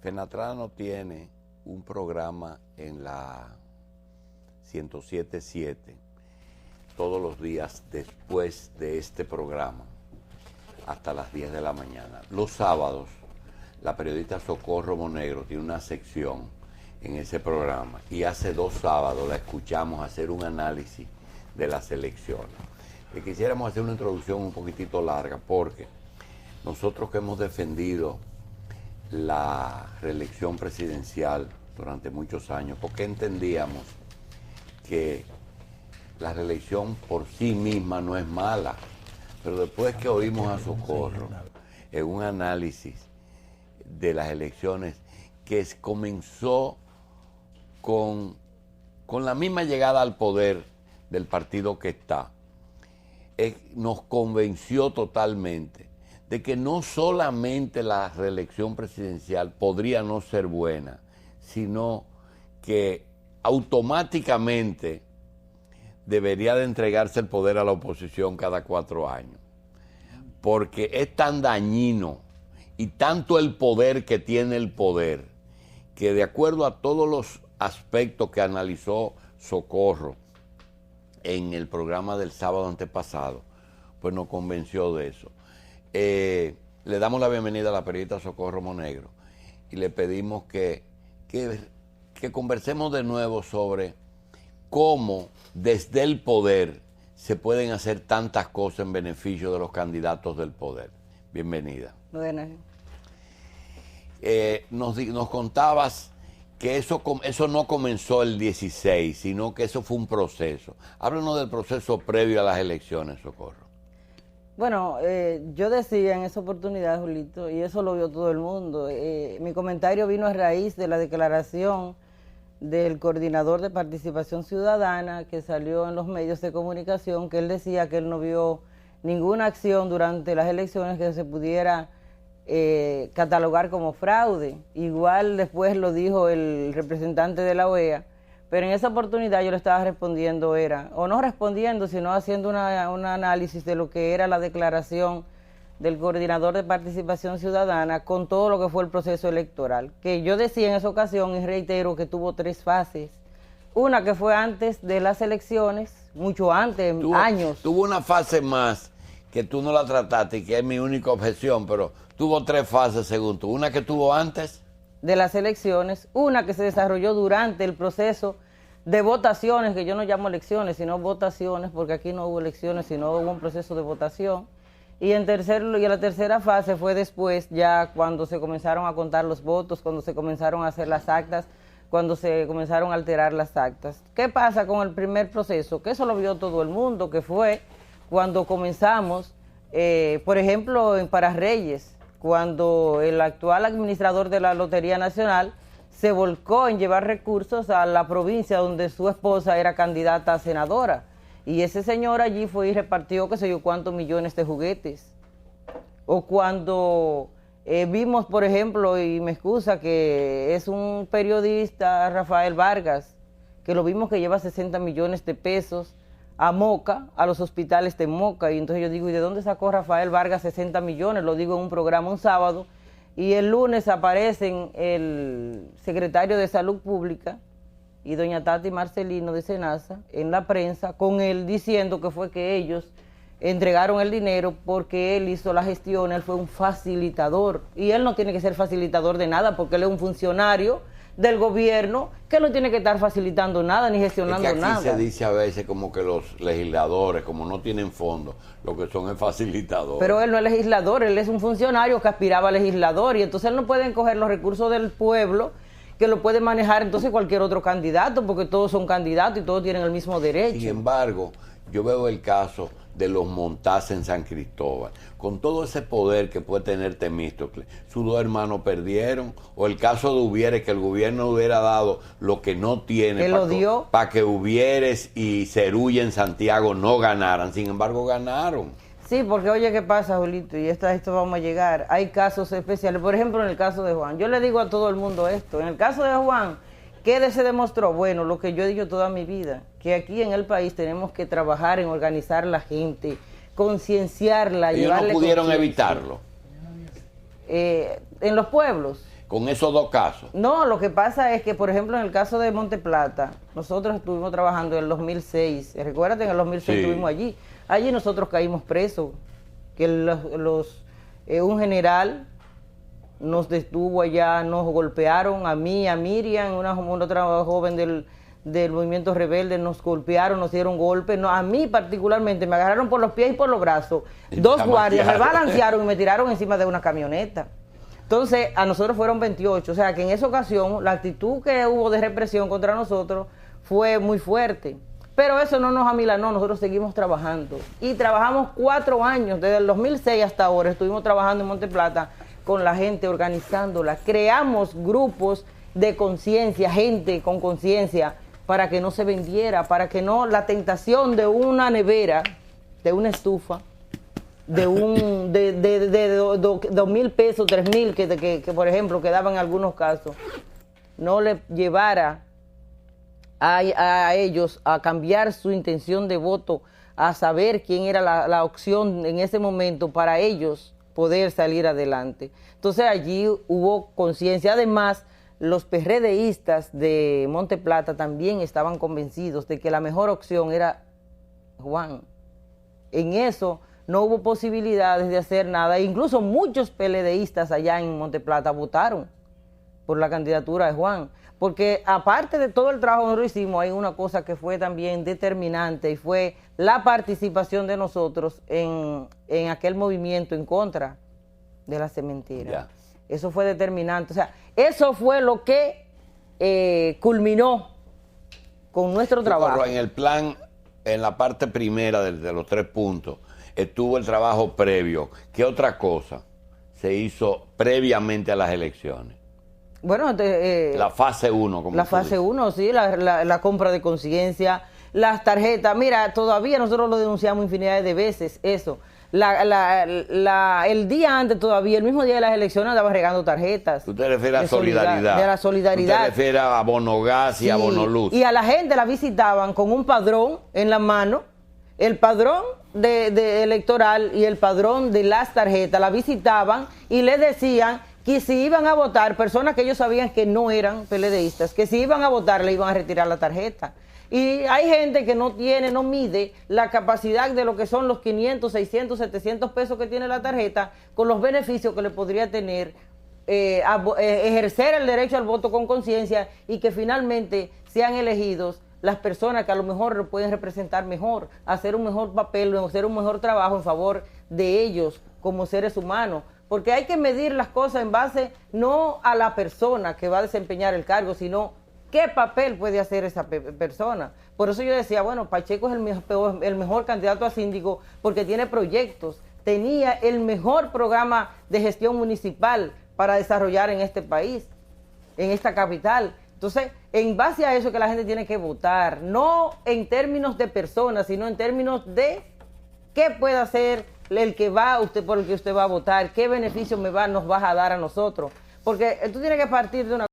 Fenatrano tiene un programa en la 107.7 todos los días después de este programa hasta las 10 de la mañana. Los sábados, la periodista Socorro Monegro tiene una sección en ese programa y hace 2 sábados la escuchamos hacer un análisis de las elecciones. Y quisiéramos hacer una introducción un poquitito larga porque nosotros que hemos defendido la reelección presidencial durante muchos años, porque entendíamos que la reelección por sí misma no es mala, pero después que oímos a Socorro en un análisis de las elecciones que comenzó con la misma llegada al poder del partido que está, nos convenció totalmente de que no solamente la reelección presidencial podría no ser buena, sino que automáticamente debería de entregarse el poder a la oposición cada 4 años. Porque es tan dañino y tanto el poder que tiene el poder, que de acuerdo a todos los aspectos que analizó Socorro en el programa del sábado antepasado, pues nos convenció de eso. Le damos la bienvenida a la periodista Socorro Monegro y le pedimos que conversemos de nuevo sobre cómo desde el poder se pueden hacer tantas cosas en beneficio de los candidatos del poder. Bienvenida. Buenas. Nos contabas que eso no comenzó el 16, sino que eso fue un proceso. Háblanos del proceso previo a las elecciones, Socorro. Bueno, yo decía en esa oportunidad, Julito, y eso lo vio todo el mundo, mi comentario vino a raíz de la declaración del coordinador de participación ciudadana que salió en los medios de comunicación, que él decía que él no vio ninguna acción durante las elecciones que se pudiera catalogar como fraude. Igual después lo dijo el representante de la OEA, pero en esa oportunidad yo le estaba respondiendo, sino haciendo un análisis de lo que era la declaración del coordinador de participación ciudadana con todo lo que fue el proceso electoral, que yo decía en esa ocasión y reitero que tuvo 3 fases. Una que fue antes de las elecciones, mucho antes, años. Tuvo una fase más que tú no la trataste y que es mi única objeción, pero tuvo 3 fases según tú. Una que tuvo antes de las elecciones, una que se desarrolló durante el proceso de votaciones, que yo no llamo elecciones, sino votaciones, porque aquí no hubo elecciones, sino hubo un proceso de votación. Y la tercera fase fue después, ya cuando se comenzaron a contar los votos, cuando se comenzaron a hacer las actas, cuando se comenzaron a alterar las actas. ¿Qué pasa con el primer proceso? Que eso lo vio todo el mundo, que fue cuando comenzamos, por ejemplo, en Pararreyes, cuando el actual administrador de la Lotería Nacional se volcó en llevar recursos a la provincia donde su esposa era candidata a senadora. Y ese señor allí fue y repartió qué sé yo cuántos millones de juguetes. O cuando vimos, por ejemplo, y me excusa que es un periodista, Rafael Vargas, que lo vimos que lleva 60 millones de pesos a Moca, a los hospitales de Moca. Y entonces yo digo, ¿y de dónde sacó Rafael Vargas 60 millones? Lo digo en un programa un sábado. Y el lunes aparecen el secretario de Salud Pública y doña Tati Marcelino de Senasa en la prensa, con él diciendo que fue que ellos entregaron el dinero porque él hizo la gestión, él fue un facilitador. Y él no tiene que ser facilitador de nada porque él es un funcionario del gobierno que no tiene que estar facilitando nada ni gestionando nada. Es que aquí se dice a veces como que los legisladores, como no tienen fondos, lo que son es facilitadores. Pero él no es legislador, él es un funcionario que aspiraba a legislador y entonces él no puede coger los recursos del pueblo que lo puede manejar entonces cualquier otro candidato, porque todos son candidatos y todos tienen el mismo derecho. Sin embargo, yo veo el caso de los Montaz en San Cristóbal, con todo ese poder que puede tener Temístocles. Sus 2 hermanos perdieron, o el caso de Uvieres, que el gobierno hubiera dado lo que no tiene para que Uvieres y Cerulla en Santiago no ganaran, sin embargo ganaron. Sí, porque oye, ¿qué pasa, Julito? Y esto vamos a llegar. Hay casos especiales, por ejemplo, en el caso de Juan. Yo le digo a todo el mundo esto, en el caso de Juan, ¿qué se demostró? Bueno, lo que yo he dicho toda mi vida, que aquí en el país tenemos que trabajar en organizar la gente, concienciarla. Ellos no pudieron evitarlo. En los pueblos. con esos dos casos. No, lo que pasa es que, por ejemplo, en el caso de Monte Plata, nosotros estuvimos trabajando en el 2006. Recuérdate, en el 2006 Sí. estuvimos allí. Allí nosotros caímos presos. Que un general nos detuvo allá, nos golpearon a mí, a Miriam, una otra joven del movimiento rebelde, nos golpearon, nos dieron golpes. No, a mí particularmente me agarraron por los pies y por los brazos. Y Dos te guardias me amatearon. balancearon y me tiraron encima de una camioneta. Entonces, a nosotros fueron 28. O sea, que en esa ocasión la actitud que hubo de represión contra nosotros fue muy fuerte. Pero eso no nos amilanó, nosotros seguimos trabajando. Y trabajamos 4 años, desde el 2006 hasta ahora, estuvimos trabajando en Monte Plata con la gente, organizándola. Creamos grupos de conciencia, gente con conciencia, para que no se vendiera, para que no la tentación de una nevera, de una estufa, de 2.000 pesos, 3.000, que por ejemplo quedaban en algunos casos, no le llevara a ellos a cambiar su intención de voto, a saber quién era la opción en ese momento para ellos poder salir adelante. Entonces allí hubo conciencia. Además, los PRDistas de Monte Plata también estaban convencidos de que la mejor opción era Juan. En eso no hubo posibilidades de hacer nada. Incluso muchos PLDistas allá en Monte Plata votaron por la candidatura de Juan. Porque aparte de todo el trabajo que nosotros hicimos, hay una cosa que fue también determinante y fue la participación de nosotros en aquel movimiento en contra de la cementera. Ya. Eso fue determinante. O sea, eso fue lo que culminó con nuestro trabajo. En el plan, en la parte primera de los 3 puntos, estuvo el trabajo previo. ¿Qué otra cosa se hizo previamente a las elecciones? Bueno, La fase 1, como la tú fase dices. 1, sí, la compra de conciencia, las tarjetas. Mira, todavía nosotros lo denunciamos infinidad de veces, eso. El día antes todavía, el mismo día de las elecciones, andaban regando tarjetas. Tú te refieres a de solidaridad. De la solidaridad. Tú te refieres a Bono Gas y a Sí, Bono Luz. y a la gente la visitaban con un padrón en la mano, el padrón de electoral y el padrón de las tarjetas, la visitaban y les decían que si iban a votar, personas que ellos sabían que no eran PLDistas, que si iban a votar le iban a retirar la tarjeta. Y hay gente que no mide la capacidad de lo que son los 500, 600, 700 pesos que tiene la tarjeta con los beneficios que le podría tener ejercer el derecho al voto con conciencia y que finalmente sean elegidos las personas que a lo mejor lo pueden representar mejor, hacer un mejor papel, hacer un mejor trabajo en favor de ellos como seres humanos. Porque hay que medir las cosas en base no a la persona que va a desempeñar el cargo, sino qué papel puede hacer esa persona. Por eso yo decía, bueno, Pacheco es el mejor candidato a síndico porque tiene proyectos, tenía el mejor programa de gestión municipal para desarrollar en este país, en esta capital. Entonces, en base a eso que la gente tiene que votar, no en términos de personas, sino en términos de qué puede hacer el que va por el que usted va a votar, qué beneficio nos vas a dar a nosotros. Porque tú tienes que partir de una